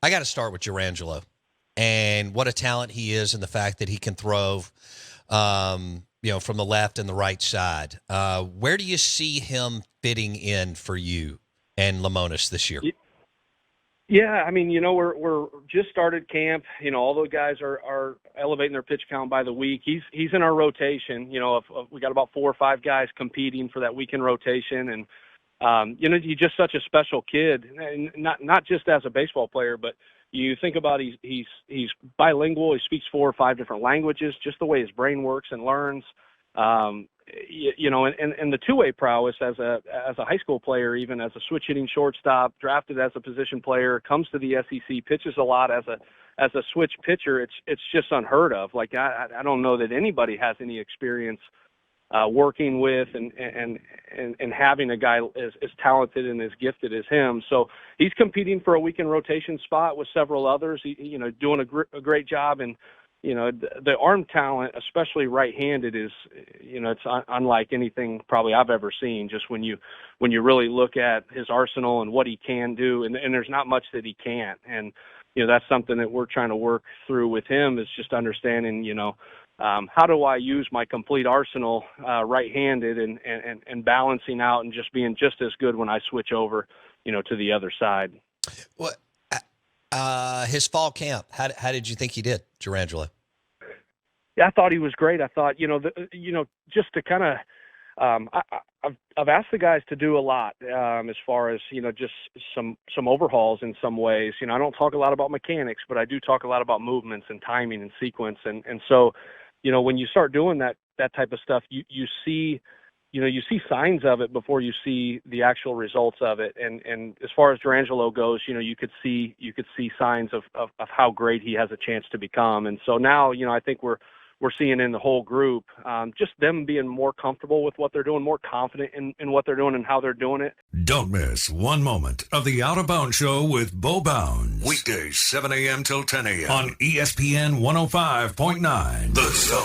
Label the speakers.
Speaker 1: I got to start with Jurrangelo and what a talent he is, and the fact that he can throw, from the left and the right side. Where do you see him fitting in for you and Lemonis this year?
Speaker 2: Yeah, I mean, we're just started camp. All those guys are elevating their pitch count by the week. He's in our rotation. We got about 4 or 5 guys competing for that weekend rotation, and he's just such a special kid, and not just as a baseball player, but you think about he's bilingual. He speaks 4 or 5 different languages. Just the way his brain works and learns. And the two-way prowess as a high school player, even as a switch hitting shortstop, drafted as a position player, comes to the SEC, pitches a lot as a switch pitcher. It's just unheard of. Like I don't know that anybody has any experience working with and having a guy as talented and as gifted as him. So he's competing for a weekend rotation spot with several others. Doing a great job. And the arm talent, especially right-handed, is it's unlike anything probably I've ever seen. Just when you really look at his arsenal and what he can do, and there's not much that he can't. And that's something that we're trying to work through with him, is just understanding how do I use my complete arsenal right-handed and balancing out and just being just as good when I switch over to the other side.
Speaker 1: What? His fall camp, how did you think he did, Jurrangelo?
Speaker 2: Yeah, I thought he was great. I thought, just to kind of, I've asked the guys to do a lot as far as, just some overhauls in some ways. I don't talk a lot about mechanics, but I do talk a lot about movements and timing and sequence. And so, when you start doing that type of stuff, you see signs of it before you see the actual results of it. And as far as Jurrangelo goes, you could see signs of how great he has a chance to become. And so now, I think we're seeing in the whole group, just them being more comfortable with what they're doing, more confident in what they're doing and how they're doing it.
Speaker 3: Don't miss one moment of the Out of Bounds Show with Bo Bounds. Weekdays, 7 a.m. till 10 a.m. on ESPN 105.9. The Zone.